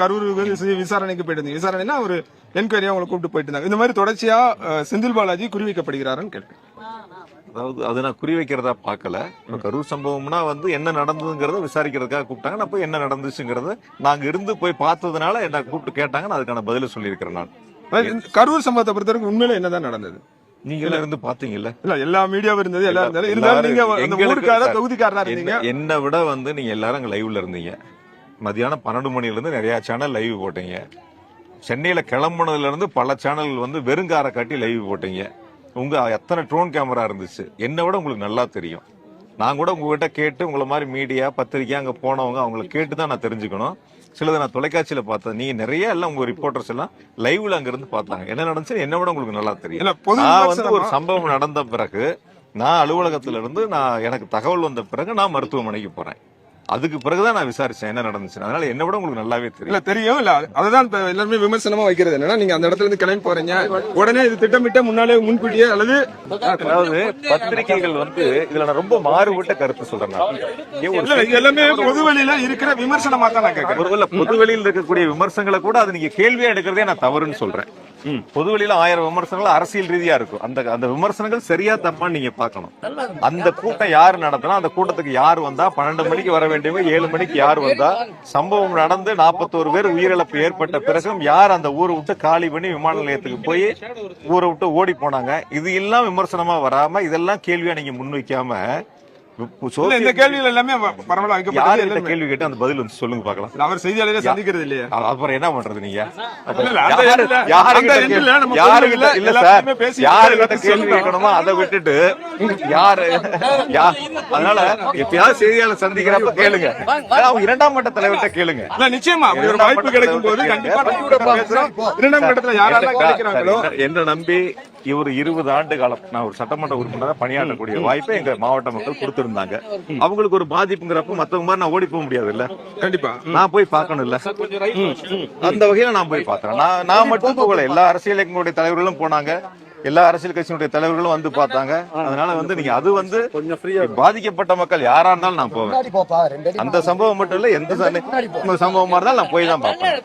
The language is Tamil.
கரூர் விசாரணைக்கு போயிட்டு விசாரணைனா ஒரு என்கொயரியா உங்களை கூப்பிட்டு போயிட்டு இருந்தாங்க. இந்த மாதிரி தொடர்ச்சியா செந்தில் பாலாஜி குறிவைக்கப்படுகிறாருன்னு கேட்டேன். அதாவது அது நான் குறி வைக்கிறதா பார்க்கல. கரூர் சம்பவம்னா என்ன நடந்ததுங்கிறத விசாரிக்கிறதுக்காக கூப்பிட்டாங்க. நான் போய் என்ன நடந்துச்சுங்கிறத நாங்க இருந்து போய் பார்த்ததுனால என்ன கூப்பிட்டு கேட்டாங்க. நான் அதுக்கான பதில சொல்லியிருக்கிறேன். நான் கரூர் சம்பவத்தை பொறுத்தவரைக்கும் உண்மையில என்னதான் நடந்தது? நீங்க இருந்து பாத்தீங்கல்ல, இல்ல எல்லா மீடியாவும் இருந்தது, எல்லாம் இருந்தது. இருந்தாலும் நீங்க தொகுதிக்காரனா இருந்தீங்க. என்னை விட நீங்க எல்லாரும் அங்க லைவ்ல இருந்தீங்க. மதியானம் 12 மணில இருந்து நிறைய சேனல் லைவ் போட்டீங்க. சென்னையில கிளம்புனதுல இருந்து பல சேனல் வெறுங்கார காட்டி லைவ் போட்டீங்க. உங்க எத்தனை ட்ரோன் கேமரா இருந்துச்சு என்னை விட உங்களுக்கு நல்லா தெரியும். நான் கூட உங்ககிட்ட கேட்டு உங்களை மாதிரி மீடியா பத்திரிக்கை அங்க போனவங்க அவங்களை கேட்டுதான் நான் தெரிஞ்சுக்கணும். சிலதை நான் தொலைக்காட்சியில பார்த்தேன். நீங்க நிறைய எல்லாம் உங்க ரிப்போர்ட்டர்ஸ் எல்லாம் லைவ்ல அங்க இருந்து பார்த்தாங்க. என்ன நடந்துச்சு என்ன விட உங்களுக்கு நல்லா தெரியும். நான் ஒரு சம்பவம் நடந்த பிறகு நான் அலுவலகத்துல இருந்து எனக்கு தகவல் வந்த பிறகு நான் மருத்துவமனைக்கு போறேன். அதுக்கு பிறகுதான் நான் விசாரிச்சேன் என்ன நடந்துச்சு. அதனால என்ன விட உங்களுக்கு நல்லாவே தெரியும். இல்ல தெரியும். இல்ல அதுதான் எல்லாருமே விமர்சனமா வைக்கிறது என்னன்னா, நீங்க அந்த இடத்துல இருந்து கிளம்பி போறீங்க, உடனே இது திட்டமிட்ட முன்னாலே முன்கூட்டியே அல்லது அதாவது பத்திரிகைகள் இதுல நான் ரொம்ப மாறுபட்ட கருத்து சொல்றேன். எல்லாமே பொதுவெளியில இருக்கிற விமர்சனமா தான் நான் கேட்கிறேன். ஒருவேளை பொதுவெளியில் இருக்கக்கூடிய விமர்சனங்களை கூட அது நீங்க கேள்வியா எடுக்கிறதே நான் தவறுன்னு சொல்றேன். பொதுவெளியில 1000 விமர்சனங்கள் அரசியல் ரீதியா இருக்கும். அந்த விமர்சனங்கள் சரியா தப்பான்னு நீங்க பாக்கணும். அந்த கூட்டம் யாரு நடத்தினா, அந்த கூட்டத்துக்கு யார் வந்தா, 12 மணிக்கு வர வேண்டியவங்க 7 மணிக்கு யார் வந்தா, சம்பவம் நடந்து 41 பேர் உயிரிழப்பு ஏற்பட்ட பிறகும் யார் அந்த ஊரை விட்டு காலி பண்ணி விமான நிலையத்துக்கு போய் ஊரை விட்டு ஓடி போனாங்க, இது எல்லாம் விமர்சனமா வராம இதெல்லாம் கேள்வியா நீங்க முன்வைக்காம இந்த கேள்விகள் எல்லாமே பரவாயில்ல. கேள்வி கேட்டு அந்த பதில் சொல்லுங்க பாக்கலாம். அவர் செய்தியாளரை சந்திக்கிறது இல்லையா? அப்புறம் என்ன பண்றது? நீங்க யாருகிட்ட கேள்வி கேட்கணுமோ அதை விட்டுட்டு யாரு அதனால எப்பயாவது செய்தியாளர் சந்திக்கிறப்ப கேளுங்க. அவங்க 2ஆம் மட்ட தலைவர்கிட்ட கேளுங்க. நிச்சயமா ஒரு வாய்ப்பு கிடைக்கும் போது கண்டிப்பா 2ஆம் கட்டத்துல யாரெல்லாம் கிடைக்கிறாங்களோ என்ன நம்பி இவர் 20 ஆண்டு காலம் நான் ஒரு சட்டமன்ற உறுப்பினராக பணியாற்றக்கூடிய வாய்ப்பை எங்க மாவட்ட மக்கள் கொடுத்திருந்தாங்க. அவங்களுக்கு ஒரு பாதிப்புங்கிறப்ப மத்தவங்க மாதிரி நான் ஓடி போக முடியாது இல்ல. கண்டிப்பா நான் போய் பார்க்கணும் இல்ல. அந்த வகையில நான் போய் பார்த்தேன். நான் மட்டும் போகல, எல்லா அரசியல் இயக்கங்களுடைய தலைவர்களும் போனாங்க, எல்லா அரசியல் கட்சியினுடைய தலைவர்களும் பார்த்தாங்க. அதனால நீங்க அது பாதிக்கப்பட்ட மக்கள் யாரா இருந்தாலும் நான் போவேன். அந்த சம்பவம் மட்டும் இல்ல, எந்த சம்பவமா இருந்தாலும் நான் போய் தான் பார்ப்பேன்.